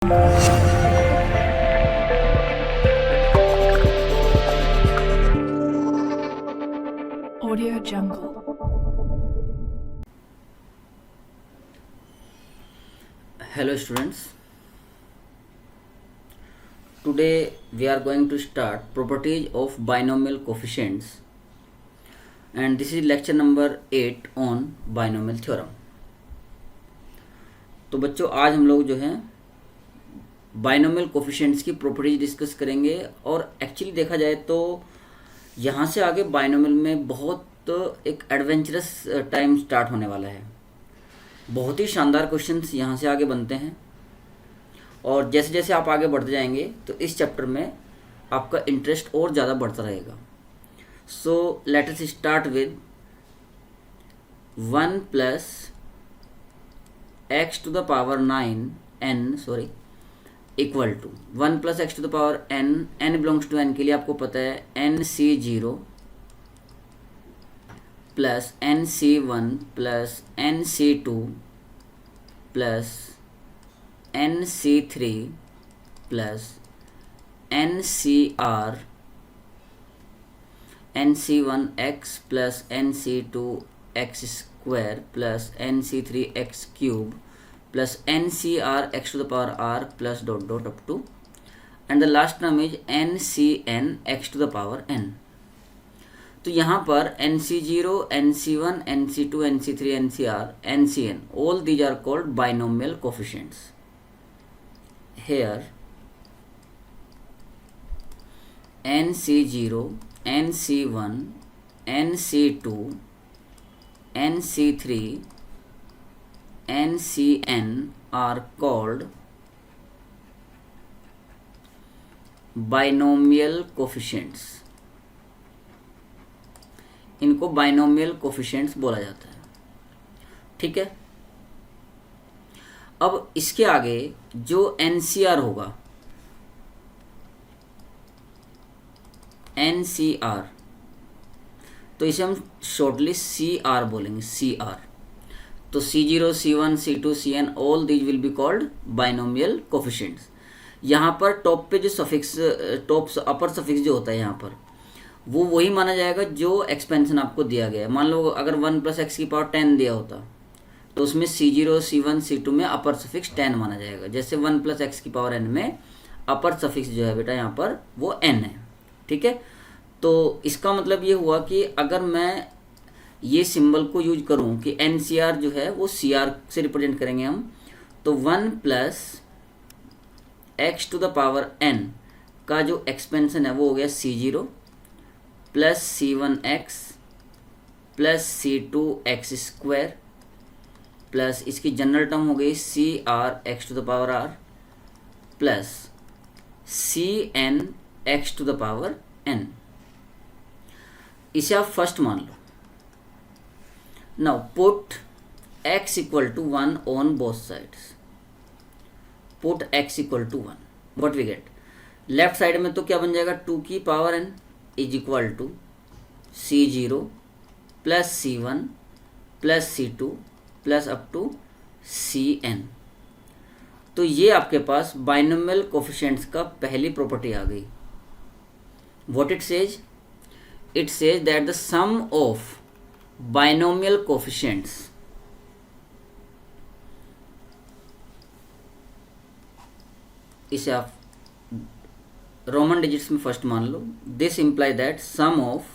Audio Jungle. Hello students, today we are going to start properties of binomial coefficients and this is lecture number 8 on binomial theorem. तो बच्चों आज हम लोग जो है binomial coefficients की प्रॉपर्टीज डिस्कस करेंगे और एक्चुअली देखा जाए तो यहाँ से आगे बाइनोमियल में बहुत एक एडवेंचरस टाइम स्टार्ट होने वाला है। बहुत ही शानदार क्वेश्चंस यहाँ से आगे बनते हैं और जैसे जैसे आप आगे बढ़ते जाएंगे तो इस चैप्टर में आपका इंटरेस्ट और ज़्यादा बढ़ता रहेगा। So let us start with 1 plus x to the power 9 equal to 1 plus x to the power n belongs to n के लिए आपको पता है nc0 plus nc1 plus nc2 plus nc3 plus ncr nc1x plus nc2x square plus nc3x cube plus ncr x to the power r plus dot dot up to and the last term is ncn x to the power n. तो यहाँ पर nc0, nc1, nc2, nc3, ncr, ncn all these are called binomial coefficients. Here nc0, nc1, nc2, nc3, ncn are called binomial coefficients. इनको binomial coefficients बोला जाता है। ठीक है, अब इसके आगे जो NCR होगा, NCR, तो इसे हम शॉर्टली CR बोलेंगे, CR। तो C0, C1, C2, Cn all these will be called binomial coefficients. यहाँ पर टॉप पे जो सफिक्स अपर सफिक्स जो होता है यहाँ पर वो वही माना जाएगा जो एक्सपेंशन आपको दिया गया है। मान लो अगर 1 प्लस एक्स की पावर 10 दिया होता तो उसमें C0, C1, C2 में अपर सफिक्स 10 माना जाएगा। जैसे 1 प्लस एक्स की पावर n में अपर सफिक्स जो है बेटा यहाँ पर वो n है। ठीक है, तो इसका मतलब ये हुआ कि अगर मैं ये सिंबल को यूज करूं कि NCR जो है वो CR से रिप्रेजेंट करेंगे हम, तो 1 plus x to the power n का जो एक्सपेंशन है वो हो गया C0 plus C1x plus C2x square plus इसकी जनरल टर्म हो गई CR x to the power r plus CN x to the power n। इसे आप फर्स्ट मान लो। Now put x equal to 1 on both sides. Put x equal to 1. What we get? Left side में तो क्या बन जाएगा 2 की power n is equal to C0 plus C1 plus C2 plus up to Cn। तो ये आपके पास binomial coefficients का पहली प्रॉपर्टी आ गई। What it says? It says that the sum of binomial coefficients इसे आप रोमन डिजिट्स में फर्स्ट मान लो। This imply that sum of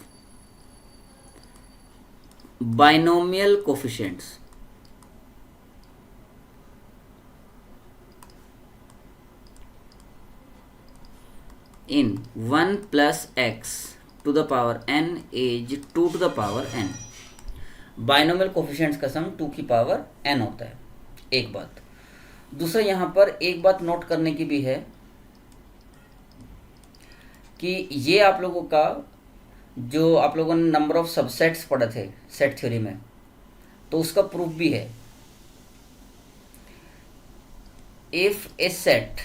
binomial coefficients in 1 plus x to the power n is 2 to the power n. Binomial coefficients का सम 2 की power n होता है। एक बात। दूसरा यहाँ पर एक बात नोट करने की भी है कि ये आप लोगों का जो आप लोगों ने नंबर ऑफ सबसेट्स पढ़े थे सेट थ्योरी में, तो उसका प्रूफ भी है। If a set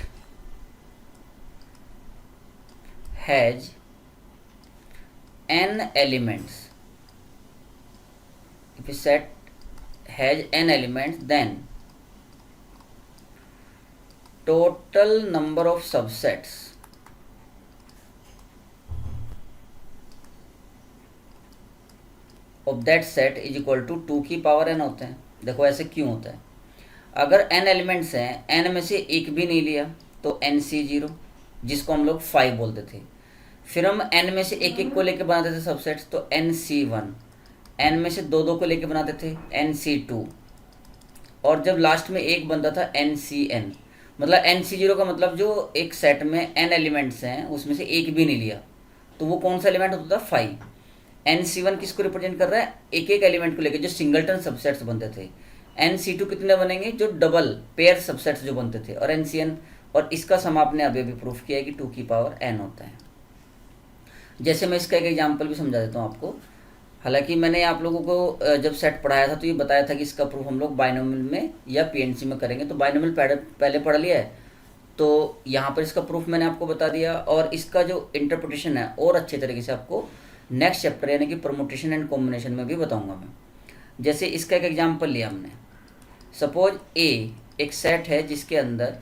has n elements, if a set has n elements, then total number of subsets of that set is equal to 2 की पावर n होते हैं। देखो ऐसे क्यों होता है, अगर n एलिमेंट्स हैं, n में से एक भी नहीं लिया तो NC0, जिसको हम लोग 5 बोलते थे। फिर हम n में से एक एक को लेके बनाते थे सबसेट्स, तो NC1, n में से दो दो को लेके बनाते थे NC2, और जब लास्ट में एक बनता था NCN। मतलब NC0 का मतलब जो एक सेट में n एलिमेंट्स हैं उसमें से एक भी नहीं लिया, तो वो कौन सा एलिमेंट होता था 5। NC1 किसको रिप्रेजेंट कर रहा है, एक एक एलिमेंट को लेके जो सिंगलटन सबसेट्स बनते थे। NC2 कितने बनेंगे, जो डबल पेयर सबसेट्स जो बनते थे, और NCN, और इसका सम आपने अभी अभी प्रूफ किया है कि 2 की पावर n होता है। जैसे मैं इसका एक एग्जांपल भी समझा देता हूँ आपको। हालांकि मैंने आप लोगों को जब सेट पढ़ाया था तो ये बताया था कि इसका प्रूफ हम लोग बाइनोमियल में या PNC में करेंगे, तो बाइनोमियल पहले पढ़ लिया है, तो यहाँ पर इसका प्रूफ मैंने आपको बता दिया, और इसका जो इंटरप्रिटेशन है और अच्छे तरीके से आपको नेक्स्ट चैप्टर यानी कि परमुटेशन एंड कॉम्बिनेशन में भी बताऊंगा मैं। जैसे इसका एक एग्जांपल लिया हमने, सपोज ए एक सेट है जिसके अंदर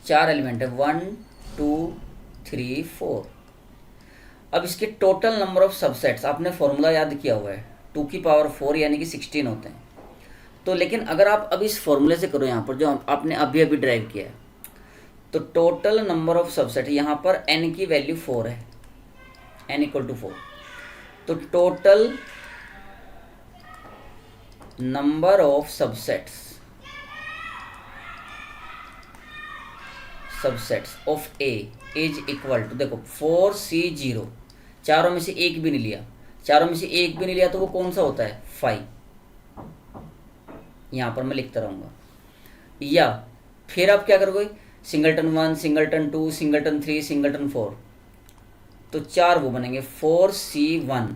4 एलिमेंट है, 1 2 3 4। अब इसके टोटल नंबर ऑफ सबसेट्स आपने फॉर्मूला याद किया हुआ है, 2 की पावर 4 यानी कि 16 होते हैं। तो लेकिन अगर आप अब इस फॉर्मूले से करो, यहाँ पर जो आपने अभी अभी ड्राइव किया है, तो टोटल नंबर ऑफ सबसेट यहाँ पर n की वैल्यू 4 है, n इक्वल टू 4। तो total number of subsets of A is equal to, देखो 4C0, चारों में से एक भी नहीं लिया, चारों में से एक भी नहीं लिया तो वो कौन सा होता है 5। यहाँ पर मैं लिखता रहूँगा। या फिर आप क्या करोगे, सिंगलटन 1, सिंगलटन 2, सिंगलटन 3, सिंगलटन 4, तो 4 वो बनेंगे 4C1।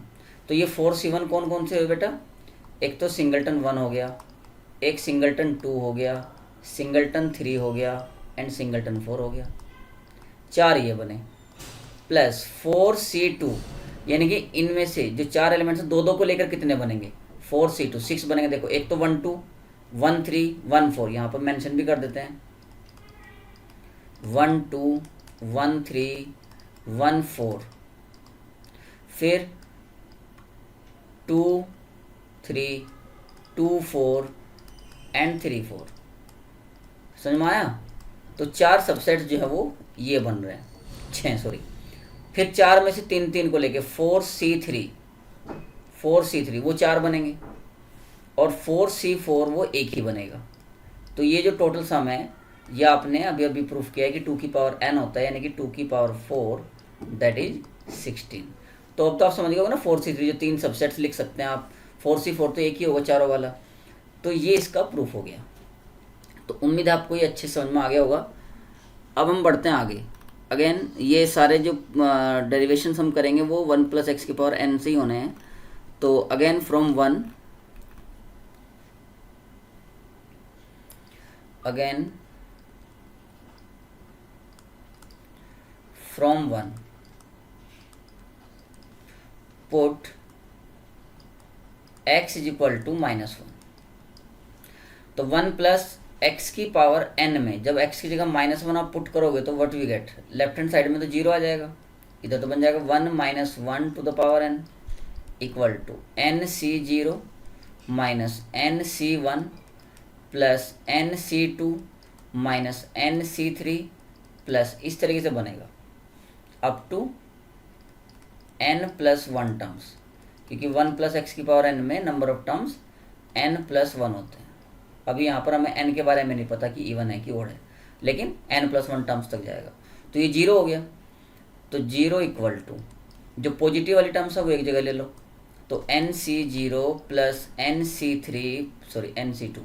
तो ये 4C1 कौन कौन से हुए बेटा, एक तो सिंगलटन 1 हो गया, एक सिंगलटन 2 हो गया, सिंगलटन 3 हो गया, एंड सिंगलटन 4 हो गया। 4 ये बने, प्लस 4C2, यानी कि इनमें से जो 4 एलिमेंट्स दो दो को लेकर कितने बनेंगे 4C2, 6 बनेंगे। देखो एक तो 1 2 1 3 1 4, यहाँ पर मेंशन भी कर देते हैं, 1 2 1 3 1 4, फिर 2 3 2 4 एंड 3 4। समझ में आया। तो 4 सबसेट्स जो है वो ये बन रहे हैं, 6 सॉरी। फिर 4 में से 3 3 को लेके 4C3 वो 4 बनेंगे, और 4C4 वो एक ही बनेगा। तो ये जो टोटल सम है ये आपने अभी अभी प्रूफ किया है कि 2 की पावर n होता है, यानी कि 2 की पावर 4 दैट इज 16। तो अब तो आप समझ गए हो ना 4C3 जो 3 सबसेट्स लिख सकते हैं आप, 4C4 तो एक ही होगा चारों वाला। तो ये इसका प्रूफ हो गया। तो उम्मीद है आपको ये अच्छे समझ में आ गया होगा। अब हम बढ़ते हैं आगे। अगेन ये सारे जो डेरिवेशन हम करेंगे वो 1 + x की पावर n से ही होने हैं। तो again from 1 put x is equal to -1। तो 1 + x की पावर n में जब x की जगह -1 आप पुट करोगे तो what we get, left hand side में तो 0 आ जाएगा, इधर तो बन जाएगा 1 - 1 to the power n equal to NC0 minus NC1 plus NC2 minus NC3 plus, इस तरीके से बनेगा अप टू n+1 टर्म्स, क्योंकि 1 + x की पावर n में नंबर ऑफ टर्म्स n+1 होते हैं। अभी यहाँ पर हमें n के बारे में नहीं पता कि इवन है कि ओड है, लेकिन n+1 टर्म्स तक जाएगा। तो ये 0 हो गया, तो 0 इक्वल टू जो पॉजिटिव वाली टर्म्स है वो एक जगह ले लो, तो NC0 plus NC2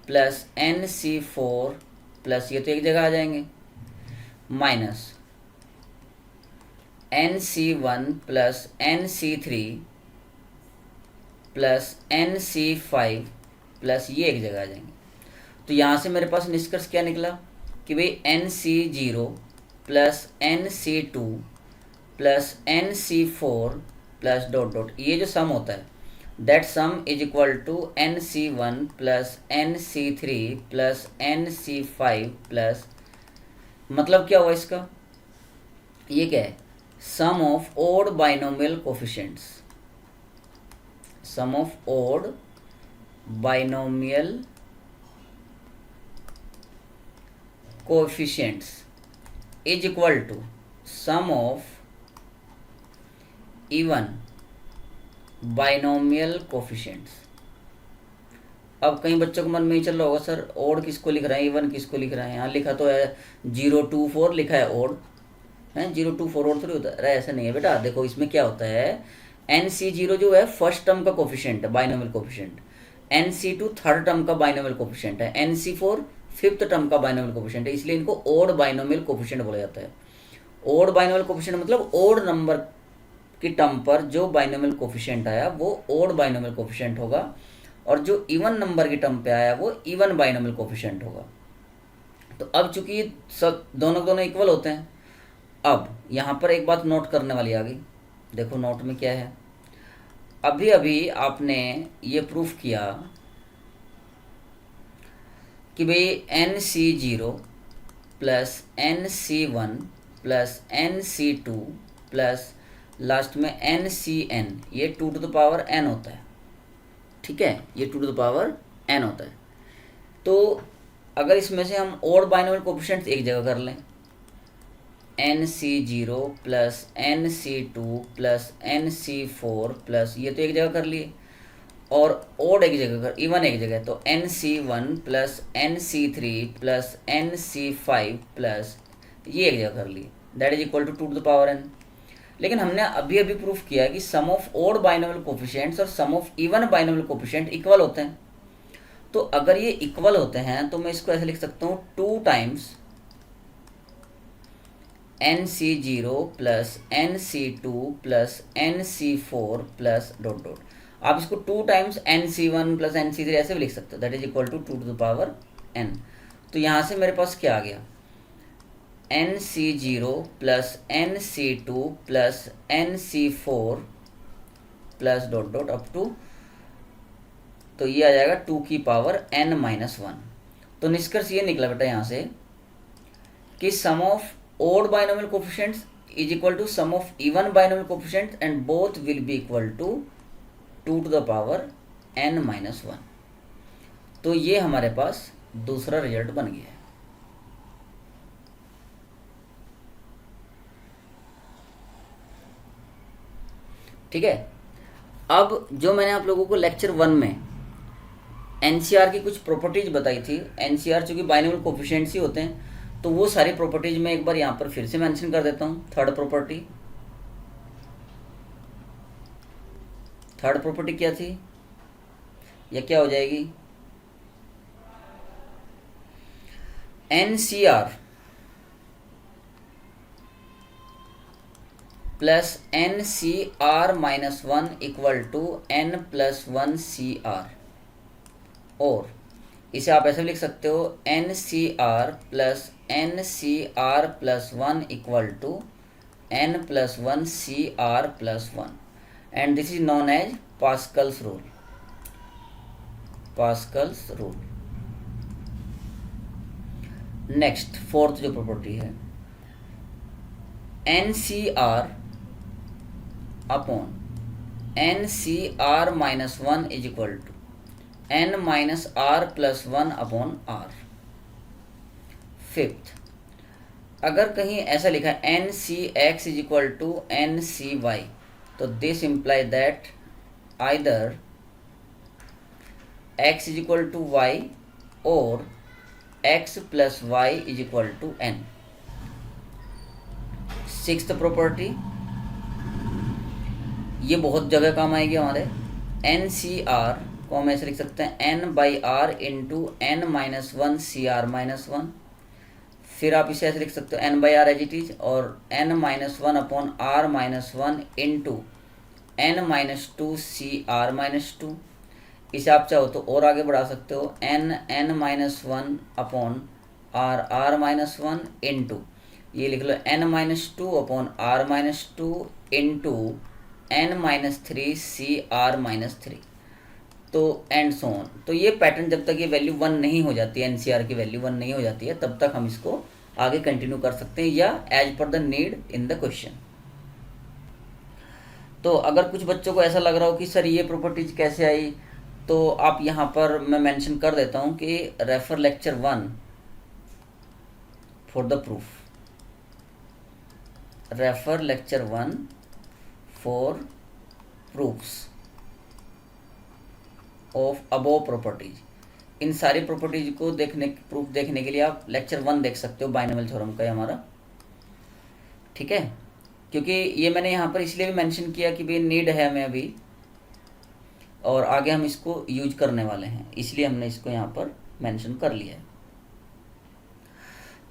plus NC4 plus, ये तो एक जगह आ जाएंगे, minus NC1 plus NC3 plus NC5 plus, ये एक जगह आ जाएंगे। तो यहाँ से मेरे पास निष्कर्ष क्या निकला कि भाई NC0 plus NC2 plus NC4 plus dot dot, ये जो सम होता है that sum is equal to NC1 plus NC3 plus NC5 plus, मतलब क्या हुआ इसका, ये क्या है, sum of odd binomial coefficients, sum of odd binomial coefficients is equal to sum of even binomial coefficients. अब कई बच्चों के मन में ही चल रहा होगा, सर ओड किसको लिख रहे हैं, इवन किसको लिख रहे हैं, यहाँ लिखा तो है 024 लिखा है ओड है, 024 ओड थोड़ी होता है, ऐसा नहीं है बेटा। देखो इसमें क्या होता है, NC0 जो है फर्स्ट टर्म का कोफिशिएंट है, binomial coefficient, NC2 third term का बाइनोमियल कोफिशिएंट है, NC4 फिफ्थ टर्म का बाइनोमियल कोफिशिएंट है, इसलिए इनको ओड बाइनोमियल कोफिशिएंट बोला जाता है। ओड बाइनोमियल कोफिशिएंट मतलब ओड नंबर की टर्म पर जो बाइनोमियल कोफिशिएंट आया वो ओड बाइनोमियल कोफिशिएंट होगा, और जो इवन नंबर की टर्म पे आया वो इवन बाइनोमियल कोफिशिएंट होगा। तो अब चूंकि सब दोनों इक्वल होते हैं, अब यहाँ पर एक बात नोट करने वाली आ गई। देखो नोट में क्या है, अभी अभी आपने ये प्रूफ किया कि भाई NC0 plus NC1 plus NC2 plus last में NCN, ये 2 टू द पावर n होता है, ठीक है, ये 2 टू द पावर n होता है। तो अगर इसमें से हम ओड बाइनोमियल कोफिशिएंट्स एक जगह कर लें, NC0 plus NC2 plus NC4 plus, ये तो एक जगह कर लिए, और ओड एक जगह कर, इवन एक जगह, तो NC1 plus NC3 plus NC5 plus, ये एक जगह कर लिए, that is equal to 2 to the power n। लेकिन हमने अभी अभी प्रूफ किया कि sum of odd binomial coefficients और sum of even binomial coefficient equal होते हैं। तो अगर ये इक्वल होते हैं तो मैं इसको ऐसे लिख सकता हूँ 2 times NC0 plus NC2 plus NC4 plus dot dot, आप इसको 2 टाइम्स NC1 प्लस NC3 ऐसे भी लिख सकते हो, that is equal to 2 to the power n। तो यहाँ से मेरे पास क्या आ गया, NC0 plus NC2 plus NC4 plus dot dot up to, तो ये आ जाएगा 2 की पावर n-1। तो निष्कर्ष ये निकला बेटा यहाँ से कि sum of odd binomial coefficients is equal to sum of even binomial coefficients and both will be equal to 2 to the power n-1। तो ये हमारे पास दूसरा रिजल्ट बन गया है। ठीक है, अब जो मैंने आप लोगों को लेक्चर 1 में NCR की कुछ प्रॉपर्टीज बताई थी, NCR चूंकि बाइनोमियल कोफिशिएंट्स ही होते हैं, तो वो सारी प्रॉपर्टीज मैं एक बार यहाँ पर फिर से मेंशन कर देता हूँ। थर्ड प्रॉपर्टी क्या थी, या क्या हो जाएगी, NCR plus NCR-1 equal to n+1 CR, और इसे आप ऐसे लिख सकते हो NCR plus NCR+1 equal to n+1 CR+1, and this is known as Pascal's rule. Pascal's rule. Next fourth जो प्रॉपर्टी है, NCR upon NCR-1 is equal to n-R+1 upon R। Fifth, अगर कहीं ऐसा लिखा है NCX is equal to NCY, तो this imply that either x is equal to y और x plus y is equal to n। Sixth property, ये बहुत जगह काम आएगी हमारे, NCR को हम ऐसे लिख सकते हैं n/r इंटू n-1 CR-1, फिर आप इसे ऐसे लिख सकते हो n/r एज इट इज, और n-1 upon r-1 into n-2 CR-2। इसे आप चाहो तो और आगे बढ़ा सकते हो n-1 अपॉन r-1 इंटू, ये लिख लो n-2 upon r-2 into n-3 CR-3, तो एंड सो ऑन। तो ये पैटर्न जब तक ये वैल्यू 1 नहीं हो जाती है, एनसीआर की वैल्यू 1 नहीं हो जाती है, तब तक हम इसको आगे कंटिन्यू कर सकते हैं या as per the need in the question. तो अगर कुछ बच्चों को ऐसा लग रहा हो कि सर ये प्रॉपर्टीज कैसे आई, तो आप यहाँ पर मैं मेंशन कर देता हूँ कि refer lecture 1 for the proof, refer lecture 1 for proofs of above properties. इन सारी प्रॉपर्टीज को प्रूफ देखने के लिए आप लेक्चर 1 देख सकते हो बाइनोमियल थ्योरम का हमारा, ठीक है। क्योंकि ये मैंने यहाँ पर इसलिए भी मेंशन किया कि भाई नीड है हमें अभी, और आगे हम इसको यूज करने वाले हैं, इसलिए हमने इसको यहाँ पर मेंशन कर लिया है।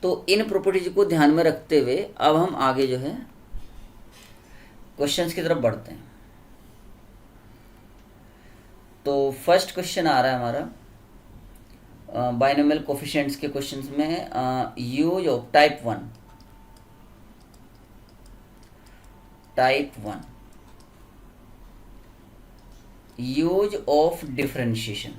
तो इन प्रॉपर्टीज को ध्यान में रखते हुए अब हम आगे जो है क्वेश्चंस की तरफ बढ़ते हैं। तो फर्स्ट क्वेश्चन आ रहा है हमारा बाइनोमियल कोफिशिएंट्स के क्वेश्चंस में, use of type 1 use of differentiation.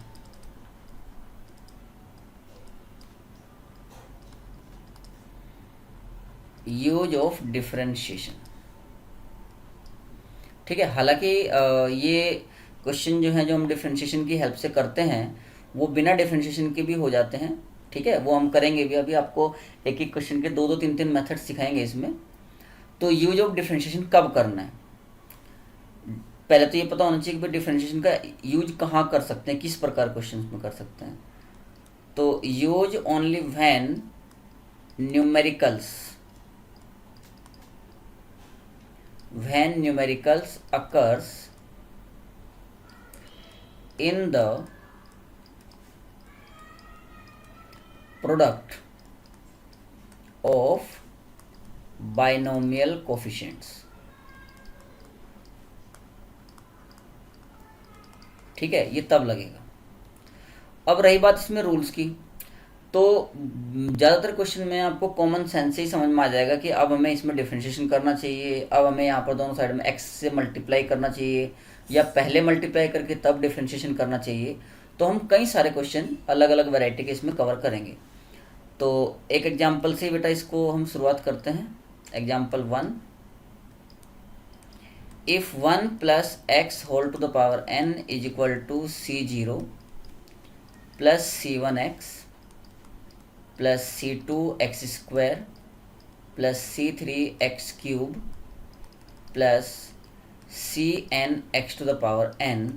Use of differentiation, ठीक है। हालांकि ये क्वेश्चन जो है जो हम डिफरेंशिएशन की हेल्प से करते हैं वो बिना डिफरेंशिएशन के भी हो जाते हैं, ठीक है। वो हम करेंगे भी, अभी आपको एक एक क्वेश्चन के 2-3 मेथड सिखाएंगे इसमें। तो यूज ऑफ डिफरेंशिएशन कब करना है, पहले तो ये पता होना चाहिए कि डिफरेंशिएशन का यूज कहाँ कर सकते हैं, किस प्रकार क्वेश्चन में कर सकते हैं। तो use only when numericals occurs in the product of binomial coefficients, ठीक है। ये तब लगेगा। अब रही बात इसमें रूल्स की, तो ज़्यादातर क्वेश्चन में आपको कॉमन सेंस से ही समझ में आ जाएगा कि अब हमें इसमें डिफरेंशिएशन करना चाहिए, अब हमें यहाँ पर दोनों साइड में x से मल्टीप्लाई करना चाहिए या पहले मल्टीप्लाई करके तब डिफरेंशिएशन करना चाहिए। तो हम कई सारे क्वेश्चन अलग अलग वैरायटी के इसमें कवर करेंगे। तो एक एग्जाम्पल से बेटा इसको हम शुरुआत करते हैं। Example 1, if 1 + x whole to the power n is equal to c0 + c1x + c2x² + c3x³ + cnx to the power n,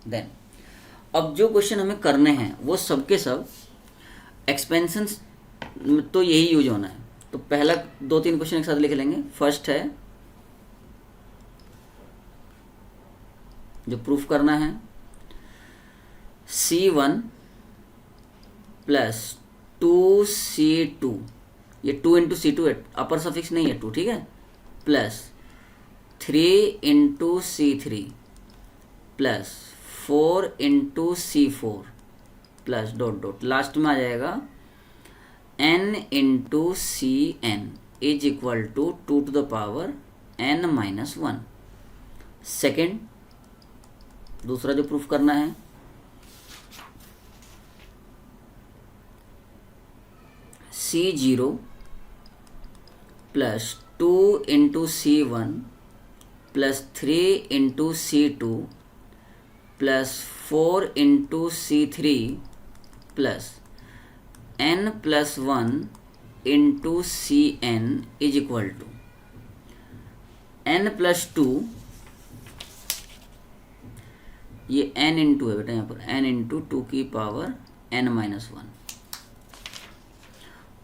then अब जो क्वेश्चन हमें करने हैं वो सब के सब एक्सपेंशन तो यही यूज होना है। तो पहला 2-3 क्वेश्चन एक साथ लिख लेंगे। फर्स्ट है जो प्रूफ करना है, c1 + 2c2, ये 2 × c2 है, अपर सफिक्स नहीं है 2, ठीक है, + 3 × c3 + 4 × c4 + ... लास्ट में आ जाएगा n × cn is equal to 2 to the power n-1। Second, दूसरा जो प्रूफ करना है, c0 + 2 × c1 + 3 × c2 + 4 × c3 + n+1 × cn is equal to n+2, ये n × है बेटा, यहाँ पर n × 2 की पावर n-1,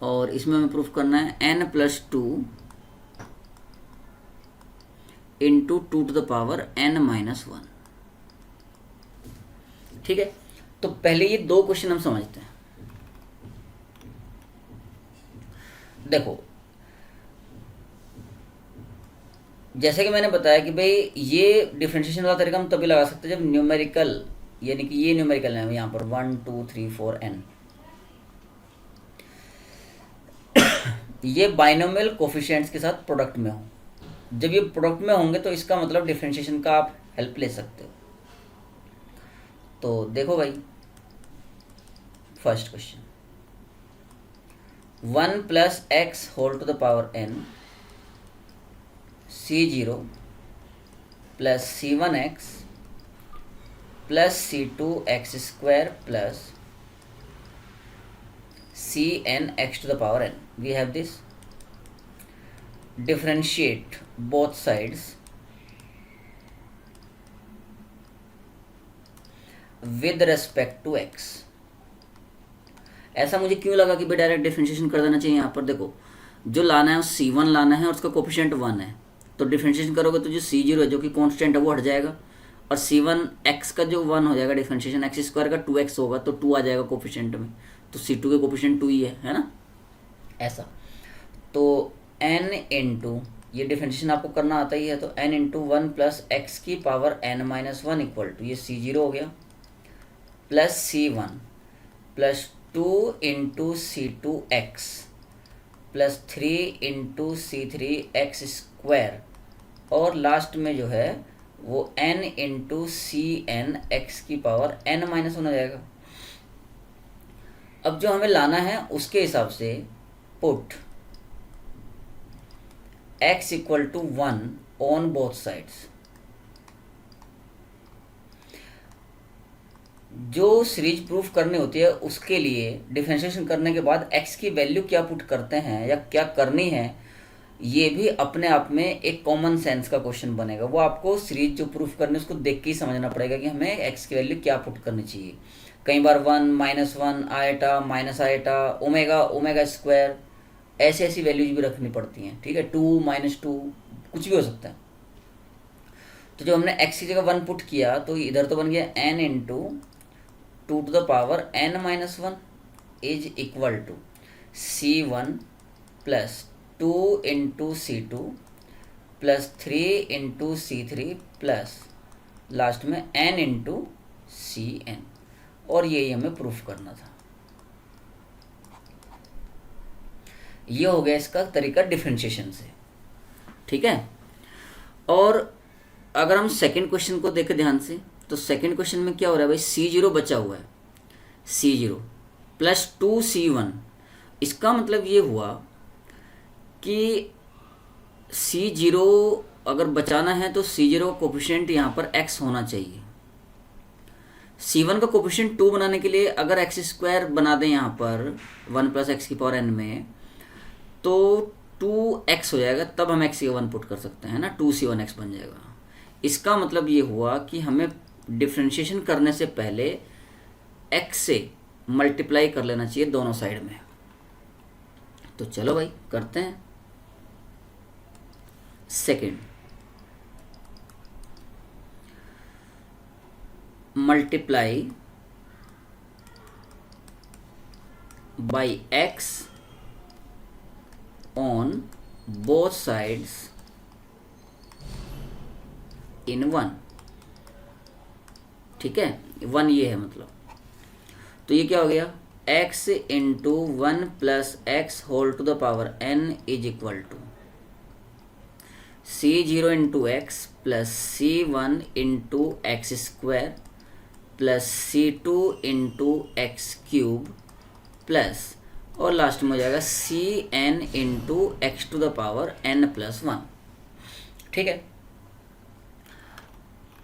और इसमें हमें प्रूफ करना है n+2 × 2 to the power n-1, ठीक है। तो पहले ये 2 क्वेश्चन हम समझते हैं। देखो, जैसे कि मैंने बताया कि भाई ये डिफरेंशिएशन वाला तरीका हम तभी लगा सकते हैं जब न्यूमेरिकल, यानी कि ये न्यूमेरिकल है यहाँ पर 1 2 3 4 n, ये बाइनोमियल कोफिशिएंट्स के साथ प्रोडक्ट में हो, जब ये प्रोडक्ट में होंगे तो इसका मतलब डिफरेंशिएशन का आप हेल्प ले सकते हो। तो देखो भाई, first question, 1 plus x whole to the power n c0 plus c1x plus c2x square plus cn x to the power n. We have this. Differentiate both sides with respect to x. ऐसा मुझे क्यों लगा कि भाई direct differentiation कर देना चाहिए। यहाँ पर देखो, जो लाना है c1 लाना है और उसका कोफिशिएंट 1 है, तो डिफरेंशिएशन करोगे तो जो c0 है जो कि कांस्टेंट है वो हट जाएगा, और c1x का जो 1 हो जाएगा डिफरेंशिएशन, एक्स स्क्वायर का 2x होगा तो 2 आ जाएगा कोफिशिएंट में, तो c2 के कोफिशिएंट 2 ही है ना, ऐसा। तो n इंटू, ये डिफरेंशिएशन आपको करना आता ही है, तो n इंटू 1 प्लस एक्स की power n minus 1 equal to ये c0 हो गया plus c1 plus 2 into c2x plus 3 into c3x square, और लास्ट में जो है वो n इंटू cn x की पावर n माइनस 1 हो जाएगा। अब जो हमें लाना है उसके हिसाब से put x equal to 1 on both sides. जो सीरीज प्रूफ करनी होती है उसके लिए डिफरेंशिएशन करने के बाद x की वैल्यू क्या पुट करते हैं या क्या करनी है, ये भी अपने आप में एक कॉमन सेंस का क्वेश्चन बनेगा। वो आपको सीरीज जो प्रूफ करनी है उसको देख के ही समझना पड़ेगा कि हमें x की वैल्यू क्या पुट करनी चाहिए। कई बार 1 minus 1 eta minus eta omega omega square ऐसी ऐसी वैल्यूज भी रखनी पड़ती हैं, ठीक है, 2 माइनस 2 कुछ भी हो सकता है। तो जब हमने x की जगह 1 पुट किया तो इधर तो बन गया n into 2 to the power n minus 1 is equal to c1 plus 2 into c2 plus 3 into c3 plus last में n इंटू cn, और यही हमें प्रूफ करना था। ये हो गया इसका तरीका डिफरेंशिएशन से, ठीक है। और अगर हम सेकंड क्वेश्चन को देखें ध्यान से, तो सेकंड क्वेश्चन में क्या हो रहा है भाई, c0 बचा हुआ है, c0 प्लस 2c1। इसका मतलब ये हुआ कि c0 अगर बचाना है तो c0 का कोफिशिएंट यहाँ पर x होना चाहिए। c1 का कोफिशिएंट 2 बनाने के लिए अगर एक्स स्क्वायर बना दें यहाँ पर 1 प्लस एक्स की पावर n में, तो 2x हो जाएगा, तब हम x की 1 पुट कर सकते हैं ना, 2c1x बन जाएगा। इसका मतलब ये हुआ कि हमें डिफरेंशिएशन करने से पहले x से मल्टीप्लाई कर लेना चाहिए दोनों साइड में। तो चलो भाई करते हैं। Second, multiply by x on both sides in 1, ठीक है, 1 ये है मतलब। तो ये क्या हो गया, x into 1 plus x whole to the power n is equal to c0 into x plus c1 into x square plus c2 into x cube plus, और लास्ट में हो जाएगा cn into x to the power n plus 1, ठीक है।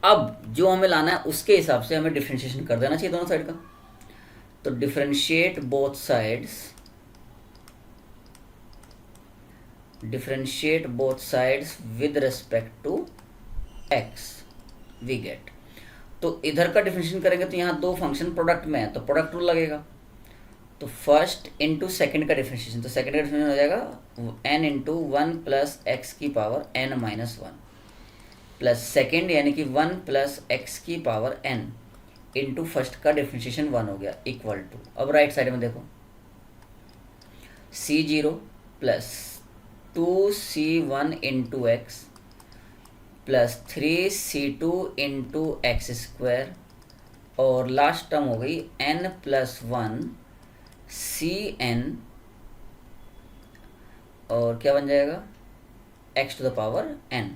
अब जो हमें लाना है उसके हिसाब से हमें डिफरेंशिएशन कर देना चाहिए दोनों साइड का। तो differentiate both sides with respect to x we get. तो इधर का डिफरेंशिएशन करेंगे तो यहाँ दो फंक्शन प्रोडक्ट में है तो प्रोडक्ट रूल लगेगा। तो फर्स्ट इंटू सेकेंड का डिफरेंशिएशन, तो सेकेंड का डिफरेंशिएशन हो जाएगा n इंटू 1 प्लस एक्स की power n minus 1 plus second यानी कि 1 प्लस एक्स की पावर n इंटू फर्स्ट का डिफरेंशिएशन 1 हो गया इक्वल टू, अब राइट साइड में देखो, c0 plus 2c1 into x plus 3c2 into x square, और लास्ट टर्म हो गई n प्लस 1 cn, और क्या बन जाएगा x to the power n.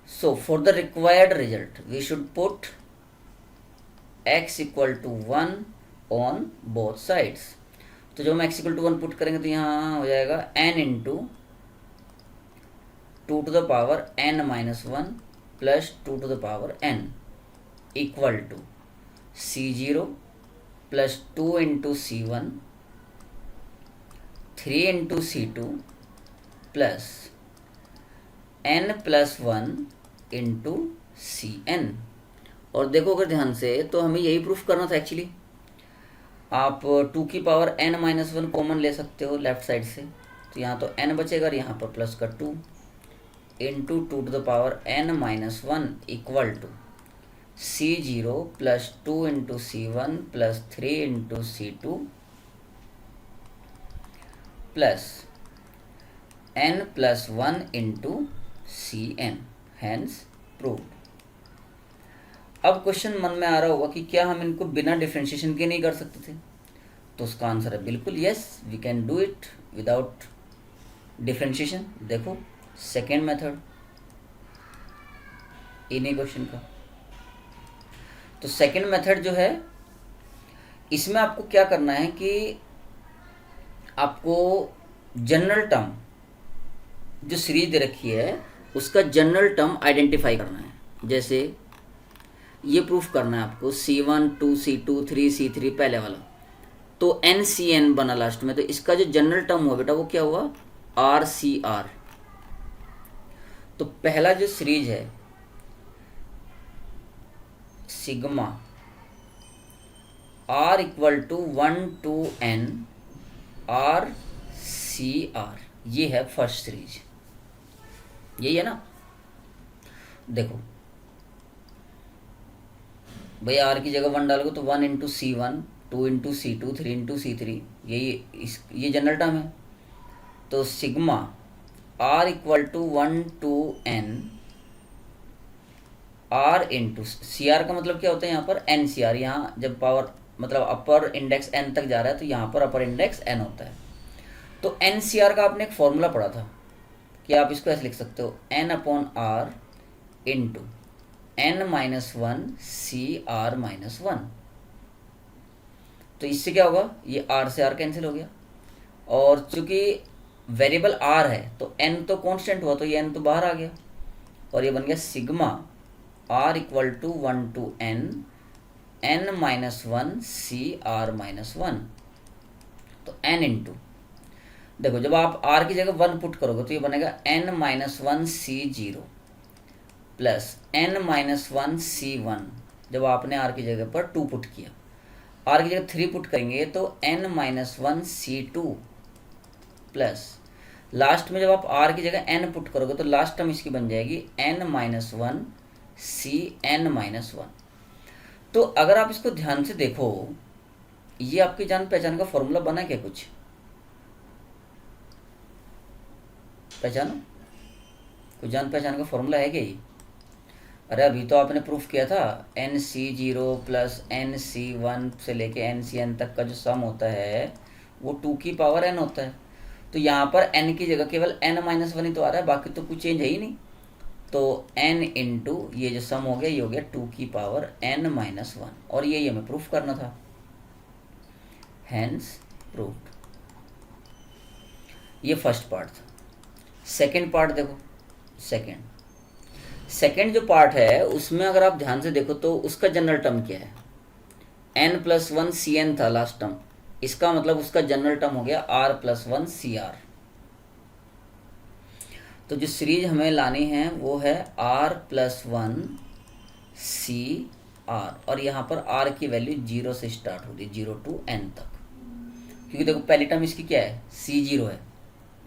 So for the required result we should put x equal to 1 on both sides. तो जब हम x equal to 1 पुट करेंगे तो यहाँ हो जाएगा n into 2 to the power n minus 1 plus 2 to the power n equal to c0 plus 2 into c1 3 into c2 plus n plus 1 into cn. और देखो अगर ध्यान से तो हमें यही प्रूफ करना था एक्चुअली. आप 2 की पावर n माइनस 1 कॉमन ले सकते हो लेफ्ट साइड से, तो यहाँ तो n बचेगा और यहाँ पर प्लस का 2 into 2 to the power n minus 1 equal to c0 plus 2 into c1 plus 3 into c2 plus n plus 1 into cn. Hence proved. अब क्वेश्चन मन में आ रहा होगा कि क्या हम इनको बिना डिफरेंशिएशन के नहीं कर सकते थे, तो उसका आंसर है बिल्कुल yes, we can do it without differentiation. देखो सेकेंड मेथड इन्हीं क्वेश्चन का. तो सेकेंड मेथड जो है इसमें आपको क्या करना है कि आपको जनरल टर्म जो सीरीज दे रखी है उसका जनरल टर्म आइडेंटिफाई करना है. जैसे ये प्रूफ करना है आपको C1 2 C2 3 C3 पहले वाला, तो NCN बना लास्ट में, तो इसका जो जनरल टर्म हुआ बेटा वो क्या हुआ RCR. तो पहला जो सीरीज है sigma R equal to 1 to n RCR, ये है फर्स्ट सीरीज. यही है ना. देखो भाई आर की जगह 1 डालोगे तो 1 into C1 2 into C2 3 into C3, ये जनरल टर्म है. तो sigma R equal to 1 to n R into CR का मतलब क्या होता है यहाँ पर NCR. यहाँ जब पावर मतलब अपर इंडेक्स n तक जा रहा है तो यहाँ पर अपर इंडेक्स n होता है. तो NCR का आपने एक फॉर्मूला पढ़ा था कि आप इसको ऐसे लिख सकते हो n upon R into n minus 1 CR minus 1. तो इससे क्या होगा, ये R से R कैंसिल हो गया, और चूंकि वेरिएबल R है तो n तो कांस्टेंट हुआ तो ये n तो बाहर आ गया, और ये बन गया sigma R equal to 1 to n minus 1 CR minus 1. तो n इंटू देखो जब आप R की जगह 1 पुट करोगे तो ये बनेगा n minus 1 C0 plus n minus 1 C1. जब आपने R की जगह पर 2 पुट किया, R की जगह 3 पुट करेंगे तो n minus 1 C2 plus last में जब आप R की जगह n पुट करोगे तो लास्ट टर्म इसकी बन जाएगी n माइनस 1 CN माइनस 1. तो अगर आप इसको ध्यान से देखो, ये आपकी जान पहचान का फॉर्मूला बना क्या, कुछ पहचानो, कुछ जान पहचान का फॉर्मूला है क्या ये? अरे अभी तो आपने प्रूफ किया था NC0 प्लस NC1 से लेके NCN तक का जो सम होता है वो 2 की पावर n होता है. तो यहाँ पर n की जगह केवल n माइनस 1 ही तो आ रहा है, बाकी तो कुछ चेंज है ही नहीं. तो n इंटू ये जो सम हो गया ये हो गया 2 की पावर n माइनस 1, और यही हमें प्रूफ करना था. Hence proved. ये फर्स्ट पार्ट था. सेकेंड पार्ट देखो. सेकेंड जो पार्ट है उसमें अगर आप ध्यान से देखो तो उसका जनरल टर्म क्या है, n प्लस 1 CN था लास्ट टर्म, इसका मतलब उसका जनरल टर्म हो गया R प्लस 1 CR. तो जो सीरीज हमें लानी है वो है R प्लस 1 CR, और यहाँ पर R की वैल्यू 0 से स्टार्ट होती है 0 to n तक, क्योंकि देखो पहली टर्म इसकी क्या है C0 है,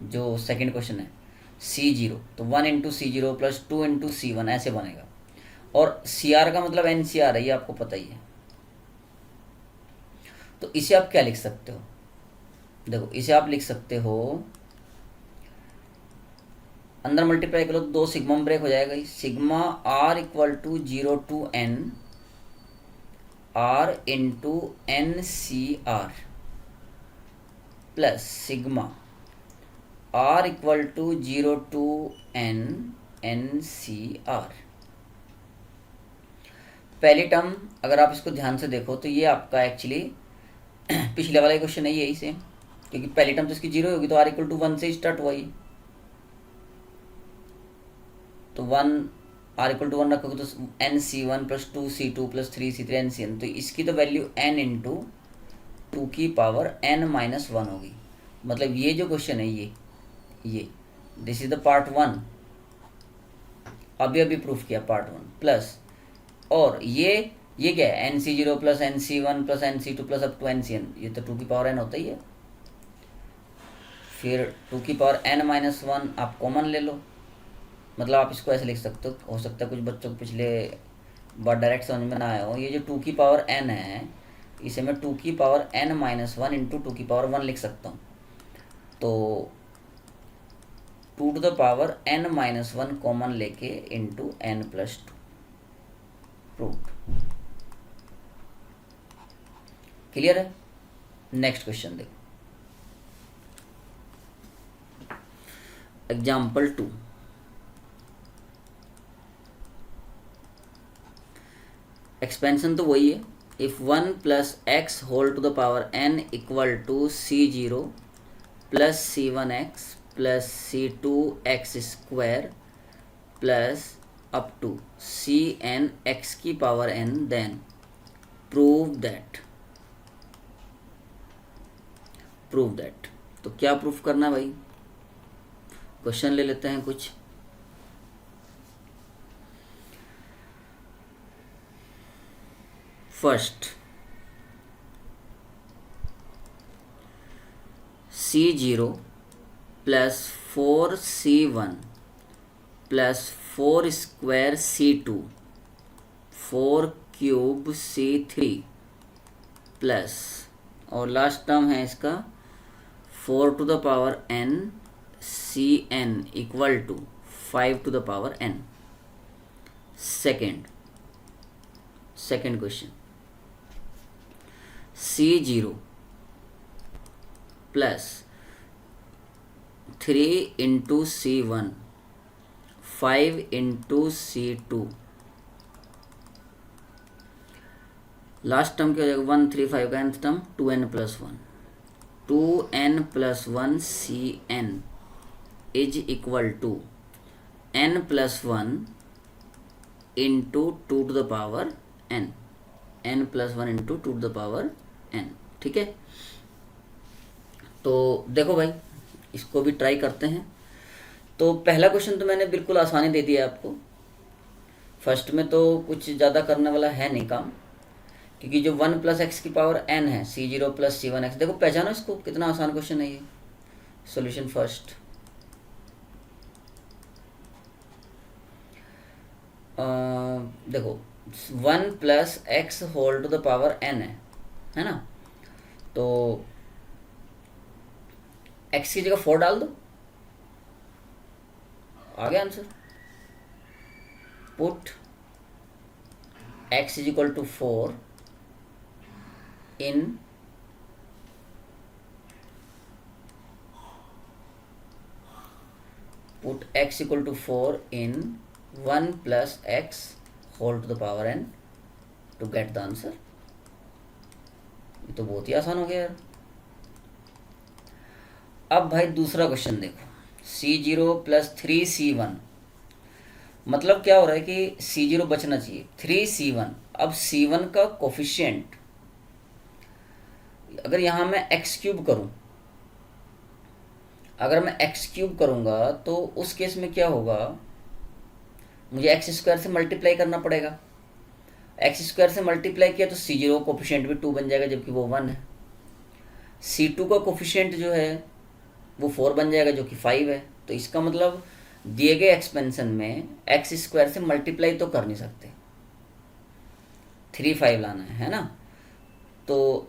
जो सेकंड क्वेश्चन है C0, तो 1 into C0 plus 2 into C1 ऐसे बनेगा, और CR का मतलब NCR है, ये आपको पता ही है. तो इसे आप क्या लिख सकते हो, देखो इसे आप लिख सकते हो अंदर मल्टीप्लाई करो 2 सिग्मा ब्रेक हो जाएगा. Sigma R equal to 0 to n R into NCR plus sigma are equal to 0 to N C R. पहली टर्म अगर आप इसको ध्यान से देखो तो ये आपका एक्चुअली पिछले वाला क्वेश्चन है यही सेम, क्योंकि पहली टर्म तो इसकी 0 होगी, तो आर इक्वल टू 1 से स्टार्ट हुआ ये, तो 1 आर इक्वल टू 1 रखोगे तो एन सी one plus 2c2 plus 3c3 N सी एन, तो इसकी तो वैल्यू n इंटू 2 की पावर n माइनस 1 होगी। मतलब ये जो क्वेश्चन है ये दिस इज द पार्ट 1, अभी प्रूफ किया पार्ट 1 प्लस, और ये क्या है N C 0 plus N C one plus N C two plus up to N C N, ये तो 2 की पावर n होता ही है। फिर 2 की पावर n माइनस 1 आप कॉमन ले लो, मतलब आप इसको ऐसे लिख सकते हो सकता है कुछ बच्चों को पिछले बार डायरेक्ट समझ में ना आया हो। ये जो 2 की पावर n है इसे मैं 2 की पावर n माइनस 1 इंटू 2 की पावर 1 लिख सकता हूँ, तो 2 to the power n minus 1 common लेके into n plus 2 proved. Clear है? नेक्स्ट क्वेश्चन देखो, एग्जाम्पल 2। एक्सपेंशन तो वही है, if 1 plus x whole to the power n equal to c0 plus c1x plus c2x square plus up to cn x की power n, then prove that. तो क्या proof करना भाई? Question ले लेते हैं कुछ। First, c0 plus 4c1 plus 4 square c2 4 cube c3 plus, और लास्ट टर्म है इसका 4 to the power n cn equal to 5 to the power n। Second question, c0 plus 3 into c1 5 into c2, last term क्या हो जाएगा 1 3 5 का nth term 2n plus 1, 2n plus 1 cn is equal to n plus 1 into 2 to the power n plus 1 into 2 to the power n। ठीक है, तो देखो भाई इसको भी ट्राई करते हैं। तो पहला क्वेश्चन तो मैंने बिल्कुल आसानी दे दिया आपको, फर्स्ट में तो कुछ ज़्यादा करने वाला है नहीं काम, क्योंकि जो 1 प्लस एक्स की पावर n है c0 प्लस c1x, देखो पहचानो इसको, कितना आसान क्वेश्चन है ये। सॉल्यूशन फर्स्ट, देखो 1 plus x whole to the power n है ना, तो x की जगह 4 डाल दो, आ गया answer. Put x is equal to 4 in put x equal to 4 in 1 plus x whole to the power n to get the answer. ये तो बहुत ही आसान हो गया यार। अब भाई दूसरा क्वेश्चन देखो, c0 प्लस 3c1, मतलब क्या हो रहा है कि c0 बचना चाहिए, 3c1। अब c1 का कोफिशिएंट अगर यहाँ मैं एक्स क्यूब करूँ, अगर मैं एक्स क्यूब करूँगा तो उस केस में क्या होगा, मुझे एक्स स्क्वायर से मल्टीप्लाई करना पड़ेगा। एक्स स्क्वायर से मल्टीप्लाई किया तो c0 कोफिशिएंट भी 2 बन जाएगा, जबकि वो 1 है। c2 का कोफिशिएंट जो है वो 4 बन जाएगा, जो कि 5 है। तो इसका मतलब दिए गए एक्सपेंशन में एक्स स्क्वायर से मल्टीप्लाई तो कर नहीं सकते, 3 5 लाना है ना। तो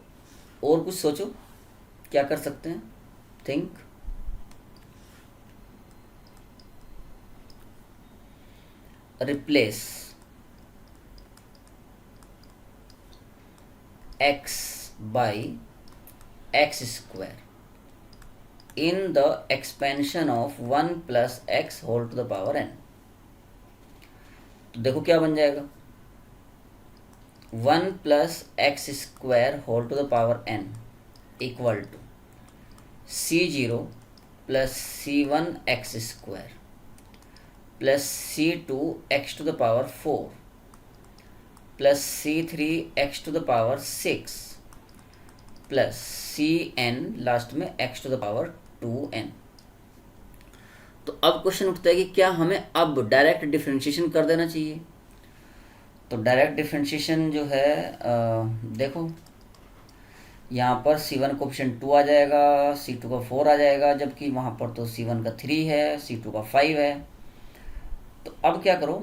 और कुछ सोचो क्या कर सकते हैं, think. Replace x by x square, in the expansion of 1 plus x whole to the power n। तो देखो क्या बन जाएगा, 1 plus x square whole to the power n equal to c0 plus c1 x square plus c2 x to the power 4 plus c3 x to the power 6 plus cn last में x to the power 2n। तो अब question उठता है कि क्या हमें अब direct differentiation कर देना चाहिए। तो डायरेक्ट डिफरेंशिएशन जो है देखो यहाँ पर c1 कोफिशिएंट 2 आ जाएगा, c2 का 4 आ जाएगा, जबकि वहाँ पर तो c1 का 3 है, c2 का 5 है। तो अब क्या करो,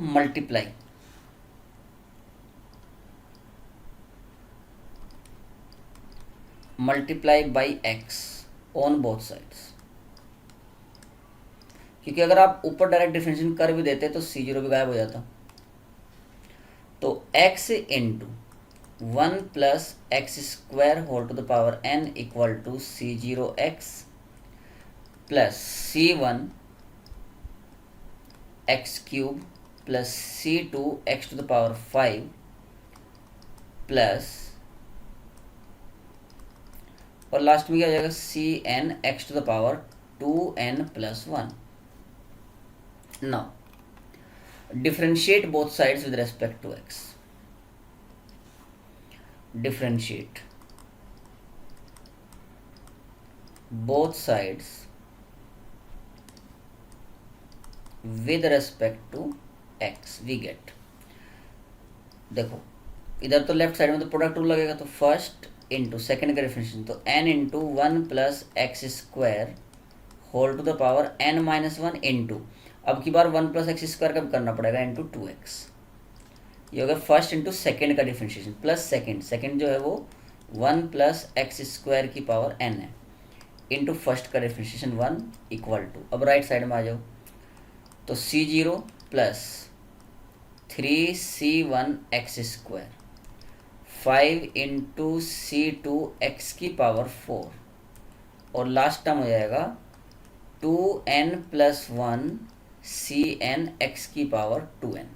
multiply by x on both sides, क्योंकि अगर आप ऊपर डायरेक्ट डिफरेंशिएशन कर भी देते तो c0 भी गायब हो जाता। तो x into 1 plus x square whole to the power n equal to c0x plus c1 x cube plus c2 x to the power 5 plus, और लास्ट में क्या हो जाएगा, cn x to the power 2n plus 1। Now differentiate both sides with respect to x। Differentiate both sides with respect to x we get, देखो इधर तो left side में तो प्रोडक्ट रूल लगेगा, तो फर्स्ट इंटू सेकेंड का differentiation, तो n into 1 plus x square whole to the power n minus 1 into, अब की बार 1 प्लस एक्स स्क्वायर कब करना पड़ेगा, इंटू 2x। ये हो गया फर्स्ट इंटू सेकेंड का डिफरेंशिएशन, प्लस सेकेंड जो है वो 1 प्लस एक्स स्क्वायर की पावर n है, इंटू फर्स्ट का डिफरेंशिएशन 1 इक्वल टू, अब राइट साइड में आ जाओ, तो c0 plus 3c1 x square 5 into c2 x की पावर 4, और लास्ट टर्म हो जाएगा 2n प्लस 1 cn एक्स की power 2n।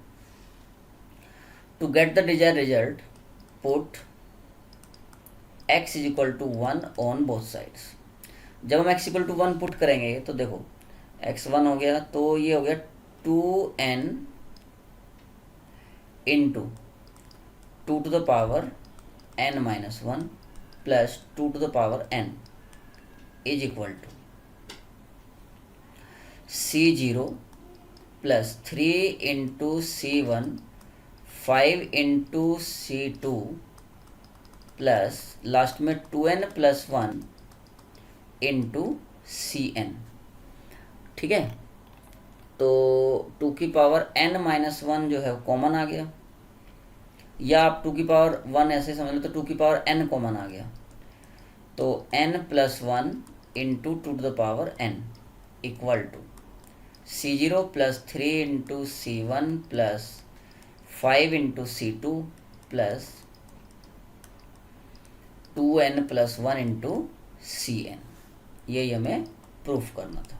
To get the desired result put x is equal to 1 on both sides. जब हम x इक्वल टू 1 पुट करेंगे तो देखो x 1 हो गया, तो ये हो गया 2n into 2 to the power n minus 1 plus 2 to the power n is equal to c0 plus 3 into c1 5 into c2 plus last में 2n प्लस 1 इंटू cn। ठीक है, तो 2 की पावर n माइनस 1 जो है कॉमन आ गया, या आप 2 की पावर 1 ऐसे समझ लो, तो 2 की पावर n कॉमन आ गया, तो n plus 1 into 2 to the power n equal to c0 plus 3 into c1 plus 5 into c2 plus 2n plus 1 into cn। यही हमें प्रूफ करना था।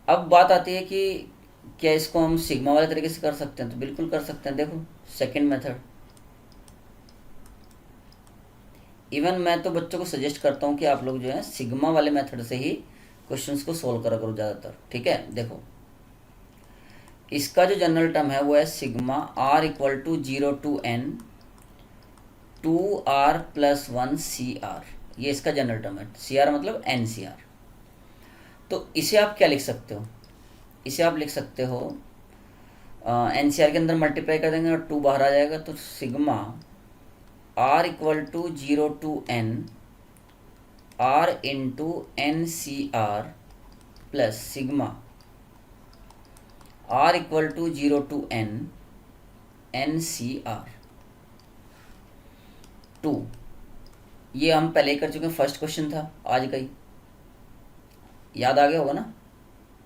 अब बात आती है कि क्या इसको हम सिग्मा वाले तरीके से कर सकते हैं, तो बिल्कुल कर सकते हैं। देखो सेकंड मेथड, इवन मैं तो बच्चों को सजेस्ट करता हूँ कि आप लोग जो है सिग्मा वाले मेथड से ही क्वेश्चंस को सोल्व करा करो ज़्यादातर। ठीक है, देखो इसका जो जनरल टर्म है वो है sigma r equal to 0 to n 2r plus 1 cr, ये इसका जनरल टर्म है। cr मतलब ncr। तो इसे आप क्या लिख सकते हो, इसे आप लिख सकते हो एनसीआर के अंदर मल्टीप्लाई कर देंगे और 2 बाहर आ जाएगा, तो sigma r equal to 0 to n r into n C r plus sigma r equal to 0 to n c r 2। ये हम पहले ही कर चुके हैं, फर्स्ट क्वेश्चन था आज का ही, याद आ गया होगा ना।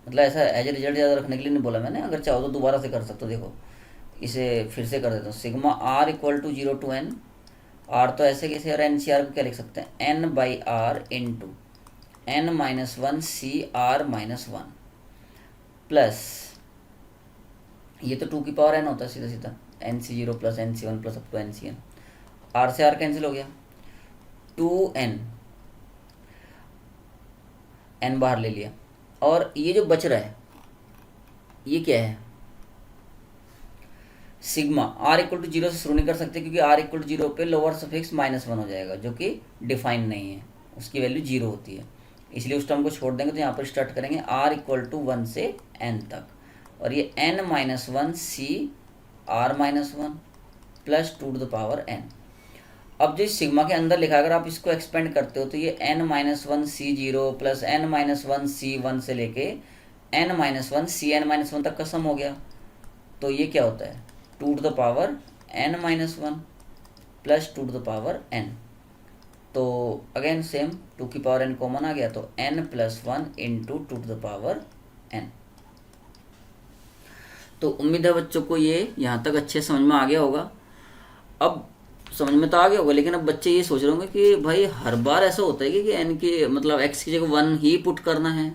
मतलब ऐसा एज ए रिजल्ट ज़्यादा रखने के लिए नहीं बोला मैंने, अगर चाहो तो दोबारा से कर सकते हो। देखो इसे फिर से कर देता हूँ, sigma r equal to 0 to n r तो ऐसे कैसे, और एन सी आर को क्या लिख सकते हैं, n by r into n minus one c r minus one plus, ये तो 2 की पावर n होता है सीधा सीधा, n c zero plus N C one plus up to N C n, r से आर कैंसिल हो गया, 2n, n बाहर ले लिया, और ये जो बच रहा है ये क्या है, sigma. Are equal to zero से शुरू नहीं कर सकते क्योंकि आर इक्वल टू जीरो पे लोअर सफिक्स -1 हो जाएगा जो कि डिफाइन नहीं है, उसकी वैल्यू 0 होती है, इसलिए उस टर्म को छोड़ देंगे। तो यहाँ पर स्टार्ट करेंगे आर इक्वल टू 1 से n तक, और ये n minus one c r minus one plus 2n। अब जो सिग्मा के अंदर लिखा, अगर आप इसको एक्सपेंड करते हो तो ये n माइनस वन सी zero plus n minus one C one से लेके n माइनस वन सी एन माइनस वन तक का सम हो गया। तो ये क्या होता है, 2n minus one plus 2n। तो अगेन सेम 2n कॉमन आ गया, तो n plus one into 2n। तो उम्मीद है बच्चों को ये यहाँ तक अच्छे समझ में आ गया होगा। अब समझ में तो आ गया होगा, लेकिन अब बच्चे ये सोच रहे होंगे कि भाई हर बार ऐसा होता है कि n की मतलब x की जगह 1 ही पुट करना है,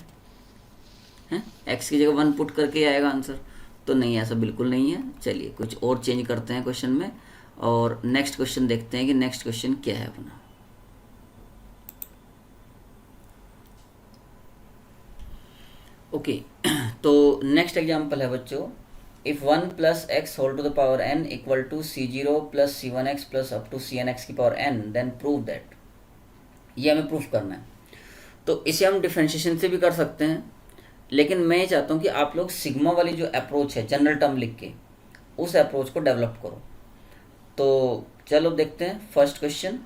x की जगह 1 पुट करके आएगा आंसर। तो नहीं, ऐसा बिल्कुल नहीं है। चलिए कुछ और चेंज करते हैं क्वेश्चन में, और नेक्स्ट क्वेश्चन देखते हैं कि नेक्स्ट क्वेश्चन क्या है अपना। ओके तो नेक्स्ट एग्जांपल है बच्चों, if 1 plus x whole to the power n equal to c0 plus c1x plus up to cnx की power n, then prove that. ये हमें प्रूफ करना है। तो इसे हम डिफ्रेंशिएशन से भी कर सकते हैं, लेकिन मैं ये चाहता हूँ कि आप लोग सिग्मा वाली जो अप्रोच है जनरल टर्म लिख के, उस अप्रोच को डेवलप करो। तो चलो देखते हैं फर्स्ट क्वेश्चन,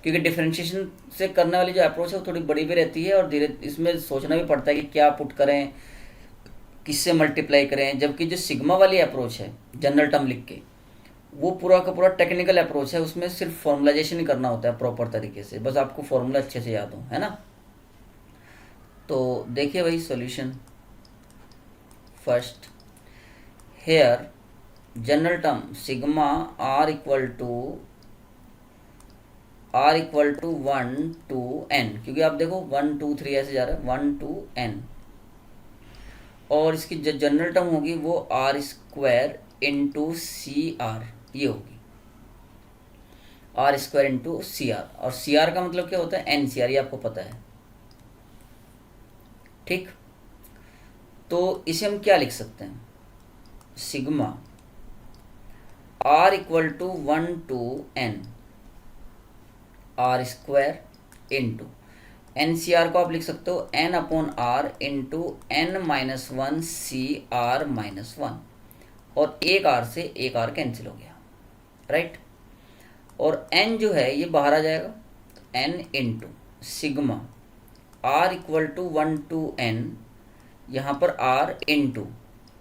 क्योंकि डिफरेंशिएशन से करने वाली जो अप्रोच है वो थोड़ी बड़ी भी रहती है, और धीरे इसमें सोचना भी पड़ता है कि क्या पुट करें, किससे मल्टीप्लाई करें। जबकि जो सिग्मा वाली अप्रोच है जनरल टर्म लिख के, वो पूरा का पूरा टेक्निकल अप्रोच है, उसमें सिर्फ फॉर्मुलाइजेशन ही करना होता है प्रॉपर तरीके से, बस आपको फॉर्मूला अच्छे से याद हो, है ना। तो देखिए भाई solution first, here general term sigma are equal to 1 to n, क्योंकि आप देखो 1 2 3 ऐसे जा रहा है, 1 to n, और इसकी जो जनरल टर्म होगी वो r square into c r, ये होगी r square into c r, और सी आर का मतलब क्या होता है, एन सी आर, ये आपको पता है, ठीक। तो इसे हम क्या लिख सकते हैं, sigma are equal to 1 to n r square into n C r को आप लिख सकते हो n upon r into n minus one c r minus one, और एक आर से एक आर कैंसिल हो गया, राइट। और एन जो है ये बाहर आ जाएगा, n into sigma are equal to 1 to n, यहाँ पर r into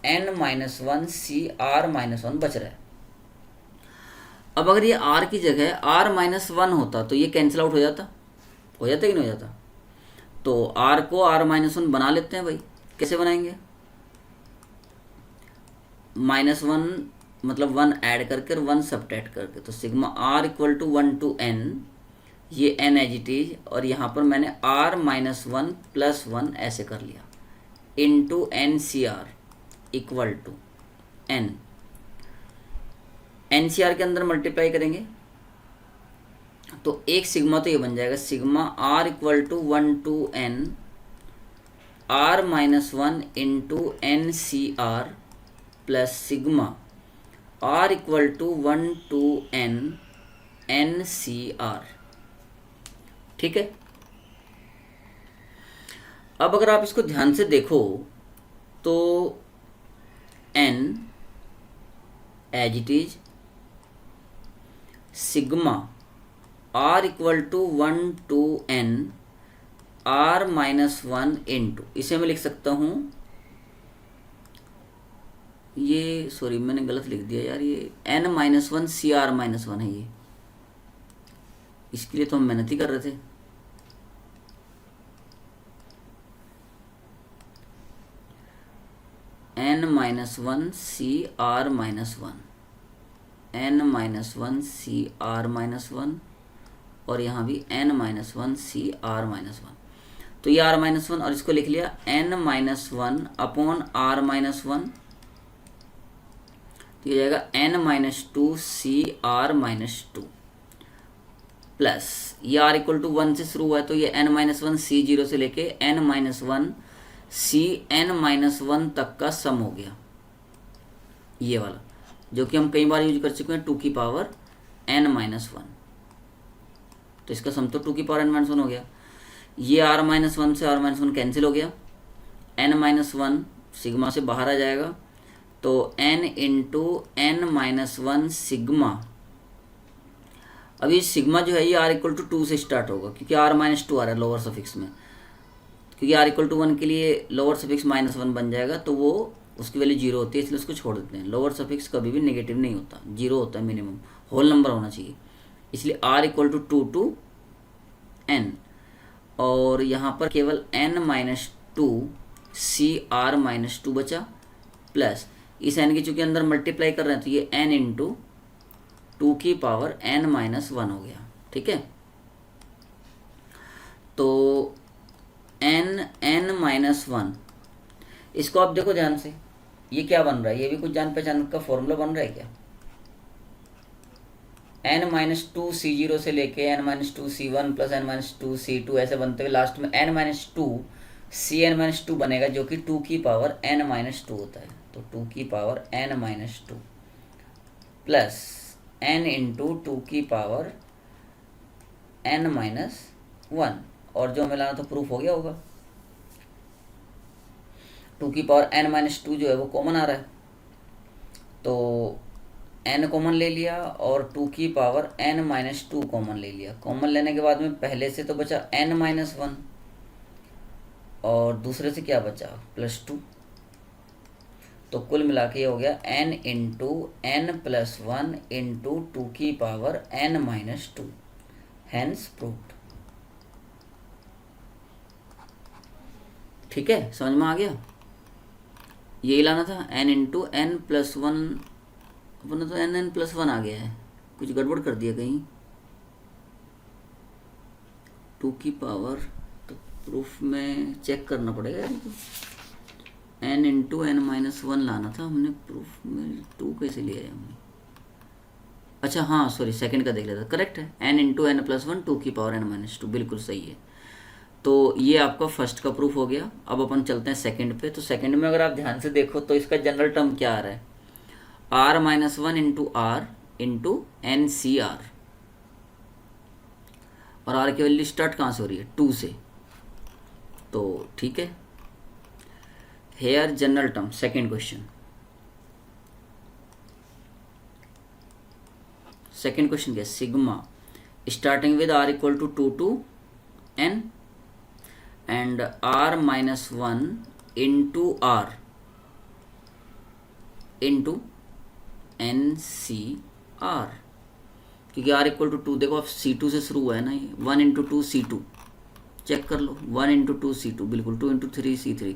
n minus one c r minus one बच रहा है। अब अगर ये r की जगह r माइनस वन होता तो ये कैंसिल आउट हो जाता कि नहीं हो जाता। तो r को r माइनस वन बना लेते हैं भाई, कैसे बनाएंगे, -1 मतलब 1 ऐड करके और 1 सब्ट्रैक्ट करके। तो sigma r equal to 1 to n, ये n एज इट इज, और यहाँ पर मैंने r माइनस वन प्लस 1 ऐसे कर लिया, into n C r equal to n, n C r के अंदर मल्टीप्लाई करेंगे तो एक सिग्मा तो ये बन जाएगा, sigma are equal to 1 to n r minus one into n C r plus sigma are equal to 1 to n n C r, ठीक है। अब अगर आप इसको ध्यान से देखो तो n as it is sigma are equal to 1 to n r minus one into, इसे मैं लिख सकता हूँ, ये सॉरी मैंने गलत लिख दिया यार, ये n minus one c r minus one है, ये इसके लिए तो हम मेहनत ही कर रहे थे। n minus one c r minus one, n minus one c r minus one, और यहाँ भी n minus one c r minus one. तो ये r माइनस वन और इसको लिख लिया n minus one upon r minus one, तो ये जाएगा n minus two c r minus two plus ये r इक्वल टू वन से शुरू हुआ है तो ये n माइनस वन सी जीरो से लेके n minus one c n minus one तक का सम हो गया, ये वाला जो कि हम कई बार यूज कर चुके हैं, टू की पावर n माइनस वन। तो इसका सम तो टू की पावर n माइनस वन हो गया। ये r माइनस वन से r माइनस वन कैंसिल हो गया, n माइनस वन सिग्मा से बाहर आ जाएगा, तो n into n minus one sigma. अभी सिग्मा जो है ये r इक्वल टू टू से स्टार्ट होगा क्योंकि r माइनस टू आ रहा है लोअर सफिक्स में, क्योंकि r इक्वल टू वन के लिए लोअर सफिक्स माइनस वन बन जाएगा तो वो उसकी वैल्यू जीरो होती है, इसलिए उसको छोड़ देते हैं। लोअर सफिक्स कभी भी नेगेटिव नहीं होता, जीरो होता है मिनिमम, होल नंबर होना चाहिए, इसलिए r equal to two to n, और यहाँ पर केवल n minus two c r minus two बचा, प्लस इस n की चूँकि अंदर मल्टीप्लाई कर रहे हैं तो ये n इंटू टू की पावर n माइनस वन हो गया। ठीक है, तो n माइनस वन, इसको आप देखो ध्यान से, ये क्या बन रहा है, ये भी कुछ जान पहचान का फॉर्मूला बन रहा है क्या। n माइनस टू सी जीरो से लेके n माइनस टू सी one plus n minus two c two ऐसे बनते हुए लास्ट में n माइनस टू सी एन माइनस टू बनेगा जो कि टू की पावर n माइनस टू होता है। तो टू की power n minus two plus n into two की पावर n माइनस वन, और जो हमें लाना था प्रूफ हो गया होगा। टू की पावर n माइनस टू जो है वो कॉमन आ रहा है, तो n कॉमन ले लिया और टू की power n minus two common ले लिया। कॉमन लेने के बाद में पहले से तो बचा n माइनस वन और दूसरे से क्या बचा प्लस टू, तो कुल मिला के ये हो गया n into n plus one into two की power n minus two, hence proved. ठीक है, समझ में आ गया, यही लाना था n into n plus one, अपना तो n प्लस वन आ गया है, कुछ गड़बड़ कर दिया कहीं, टू की पावर, तो प्रूफ में चेक करना पड़ेगा, n into n minus one लाना था हमने, प्रूफ में टू कैसे लिया है हमने। अच्छा हाँ सॉरी, सेकंड का देख लेता, करेक्ट है, n into n plus one two की पावर n माइनस टू, बिल्कुल सही है। तो ये आपका फर्स्ट का प्रूफ हो गया। अब अपन चलते हैं सेकंड पे। तो सेकंड में अगर आप ध्यान से देखो तो इसका जनरल टर्म क्या आ रहा है, r minus one into r into n सी आर, और r की वैल्यू स्टार्ट कहाँ से हो रही है, टू से, तो ठीक है। Here general term, second question, second question क्या, sigma starting with r equal to two to n and r minus one into r into n C r, क्योंकि r इक्वल टू टू, देखो आप C2 से शुरू हुआ है ना, ये one into to C2, check कर लो, वन इंटू टू C2, बिल्कुल two into three C3।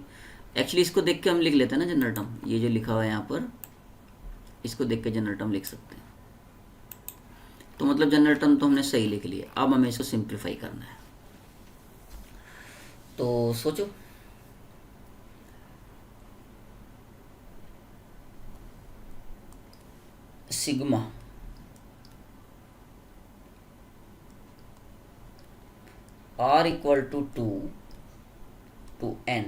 Actually इसको देख के हम लिख लेते हैं ना जनरल टर्म, ये जो लिखा हुआ है यहाँ पर, इसको देख के जनरल टर्म लिख सकते हैं। तो मतलब जनरल टर्म तो हमने सही लिख लिया, अब हमें इसको सिंप्लीफाई करना है। तो सोचो, sigma r equal to two to n,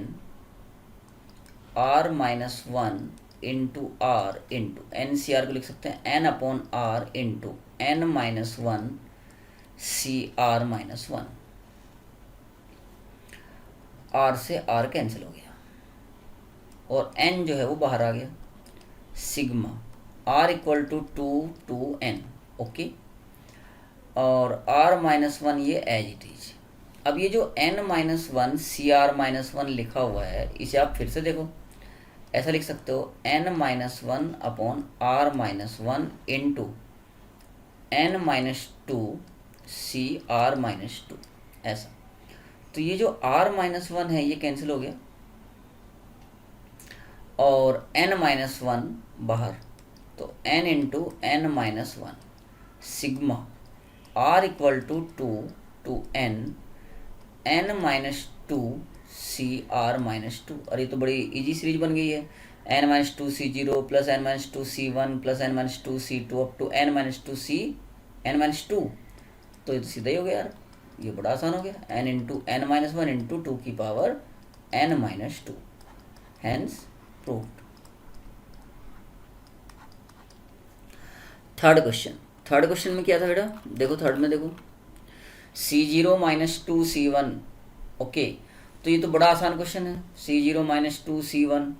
r minus one into r into n C r को लिख सकते हैं n upon r into n minus one c r minus one, r से r कैंसिल हो गया और n जो है वो बाहर आ गया। Sigma r equal to two to n, okay, और r माइनस वन ये एज इट इज। अब ये जो n minus one c r minus one लिखा हुआ है, इसे आप फिर से देखो, ऐसा लिख सकते हो n minus one upon r minus one into n minus two c r minus two, ऐसा। तो ये जो r माइनस वन है ये कैंसिल हो गया और n माइनस वन बाहर, तो n into n minus one sigma r equal to to n minus two c r minus two. और ये तो बड़ी इजी सीरीज बन गई है, n minus two C zero plus n minus two C one plus n minus two c two up to n minus two c n minus two. तो ये तो सीधा ही हो गया यार, ये बड़ा आसान हो गया, n into n minus one into two की power n minus two, hence proved. Third question में क्या था बेटा, देखो थर्ड में देखो सी जीरो माइनस टू सी वन। ओके, तो ये तो बड़ा आसान क्वेश्चन है, सी जीरो माइनस टू सी वन।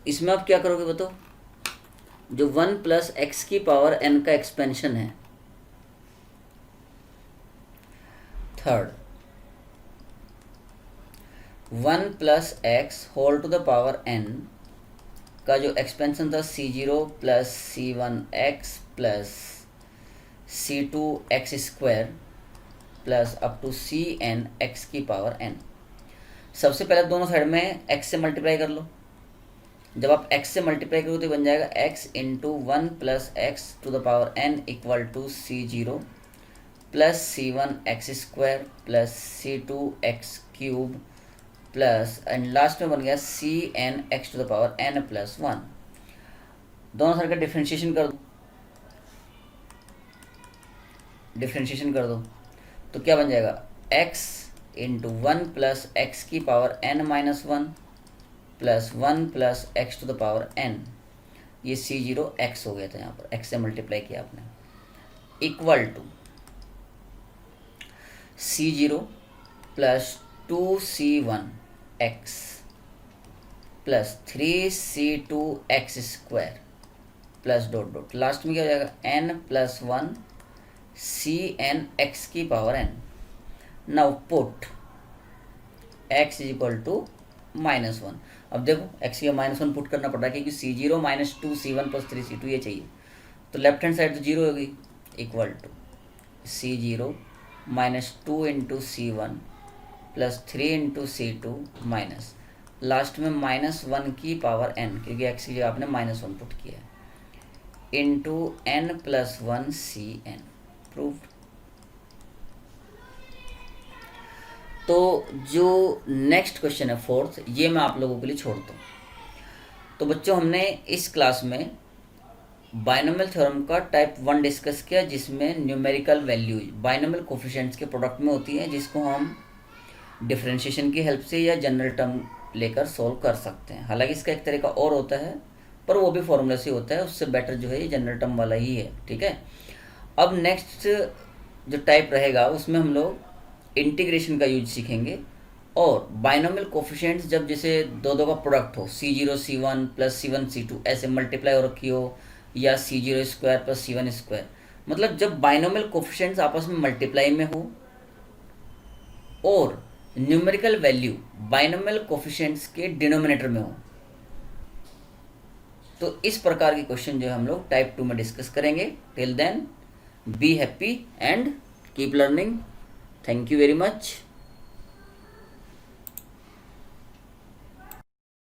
इसमें आप क्या करोगे बताओ, जो वन प्लस एक्स की पावर एन का एक्सपेंशन है, third one plus x whole to the power n का जो एक्सपेंशन था C zero plus C one x plus C two x square plus up to C n x की power n. सबसे पहले दोनों side में x से multiply कर लो। जब आप x से मल्टीप्लाई करोगे तो बन जाएगा x into one plus x to the power n equal to C zero plus C one x square plus C two x cube plus and last में बन गया C n x to the power n plus one. दोनों side का differentiation कर दो तो क्या बन जाएगा, x into one plus x की power n minus one plus one plus x to the power n। ये सी जीरो एक्स हो गया था, यहाँ पर x से मल्टीप्लाई किया आपने, equal to C zero plus two C one x plus three C two x square plus dot dot last में क्या हो जाएगा, n प्लस वन सी एन एक्स की power n। Now put x is equal to minus one. अब देखो x की minus one put करना पड़ रहा है क्योंकि सी जीरो माइनस टू सी one plus three C two ये चाहिए, तो लेफ्ट हैंड साइड तो जीरो होगी, equal to C zero minus two into C one plus three into C two minus last में माइनस वन की power n, क्योंकि x की जगह आपने माइनस वन पुट किया है, इंटू n प्लस वन सी एन। प्रूव्ड। तो जो नेक्स्ट क्वेश्चन है फोर्थ, ये मैं आप लोगों के लिए छोड़ता हूँ। तो बच्चों हमने इस क्लास में बाइनोमियल थ्योरम का टाइप वन डिस्कस किया, जिसमें न्यूमेरिकल वैल्यूज बाइनोमियल कोफिशिएंट्स के प्रोडक्ट में होती हैं, जिसको हम डिफरेंशिएशन की हेल्प से या जनरल टर्म लेकर सॉल्व कर सकते हैं। हालांकि इसका एक तरीका और होता है, पर वो भी फॉर्मूला से होता है, उससे बेटर जो है ये जनरल टर्म वाला ही है, ठीक है। अब नेक्स्ट जो टाइप रहेगा उसमें हम लोग इंटीग्रेशन का यूज सीखेंगे, और बाइनोमियल कोफिशिएंट्स जब जैसे दो दो का प्रोडक्ट हो, C zero C one plus C one C two ऐसे मल्टीप्लाई हो रखी हो, या C zero square plus C one square, मतलब जब बाइनोमियल कोफिशिएंट्स आपस में मल्टीप्लाई में हो और न्यूमेरिकल वैल्यू बाइनोमियल कोफिशिएंट्स के डिनोमिनेटर में हो, तो इस प्रकार के क्वेश्चन जो हम लोग टाइप 2 में डिस्कस करेंगे। Till then be happy and keep learning. Thank you very much.